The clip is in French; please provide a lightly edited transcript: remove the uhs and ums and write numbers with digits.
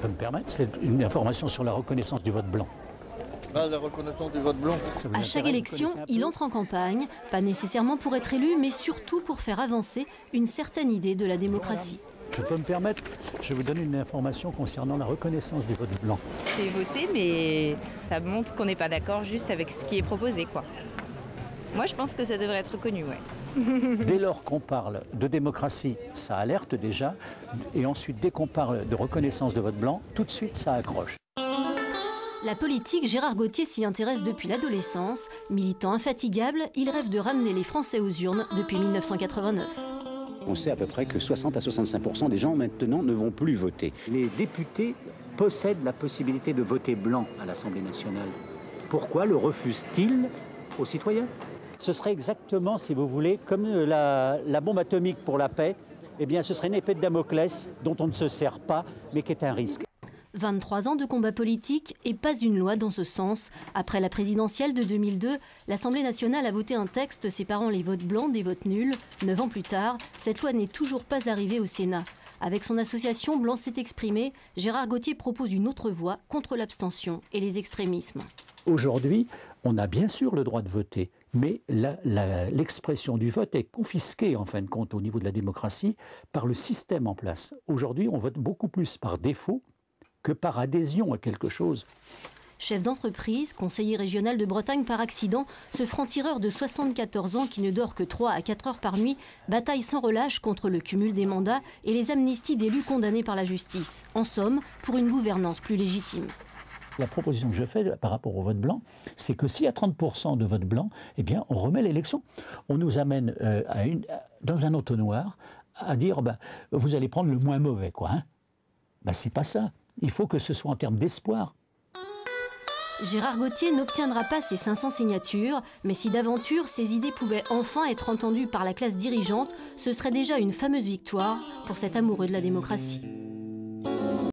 Je peux me permettre, c'est une information sur la reconnaissance du vote blanc. Ah, la reconnaissance du vote blanc. À chaque élection, il entre en campagne, pas nécessairement pour être élu, mais surtout pour faire avancer une certaine idée de la démocratie. Je peux me permettre, je vais vous donner une information concernant la reconnaissance du vote blanc. C'est voter, mais ça montre qu'on n'est pas d'accord juste avec ce qui est proposé, quoi. Moi, je pense que ça devrait être reconnu, ouais. Dès lors qu'on parle de démocratie, ça alerte déjà. Et ensuite, dès qu'on parle de reconnaissance de vote blanc, tout de suite, ça accroche. La politique, Gérard Gauthier s'y intéresse depuis l'adolescence. Militant infatigable, il rêve de ramener les Français aux urnes depuis 1989. On sait à peu près que 60 à 65% des gens maintenant ne vont plus voter. Les députés possèdent la possibilité de voter blanc à l'Assemblée nationale. Pourquoi le refusent-ils aux citoyens ? Ce serait exactement, si vous voulez, comme la bombe atomique pour la paix. Eh bien, ce serait une épée de Damoclès dont on ne se sert pas, mais qui est un risque. 23 ans de combat politique et pas une loi dans ce sens. Après la présidentielle de 2002, l'Assemblée nationale a voté un texte séparant les votes blancs des votes nuls. 9 ans plus tard, cette loi n'est toujours pas arrivée au Sénat. Avec son association Blanc s'est exprimé, Gérard Gauthier propose une autre voie contre l'abstention et les extrémismes. Aujourd'hui, on a bien sûr le droit de voter, mais l'expression du vote est confisquée, en fin de compte, au niveau de la démocratie, par le système en place. Aujourd'hui, on vote beaucoup plus par défaut que par adhésion à quelque chose. Chef d'entreprise, conseiller régional de Bretagne par accident, ce franc-tireur de 74 ans qui ne dort que 3 à 4 heures par nuit bataille sans relâche contre le cumul des mandats et les amnisties d'élus condamnés par la justice. En somme, pour une gouvernance plus légitime. La proposition que je fais par rapport au vote blanc, c'est que s'il y a 30% de vote blanc, eh bien, on remet l'élection. On nous amène dans un entonnoir à dire vous allez prendre le moins mauvais, quoi. Hein. C'est pas ça. Il faut que ce soit en termes d'espoir. Gérard Gauthier n'obtiendra pas ses 500 signatures, mais si d'aventure ses idées pouvaient enfin être entendues par la classe dirigeante, ce serait déjà une fameuse victoire pour cet amoureux de la démocratie.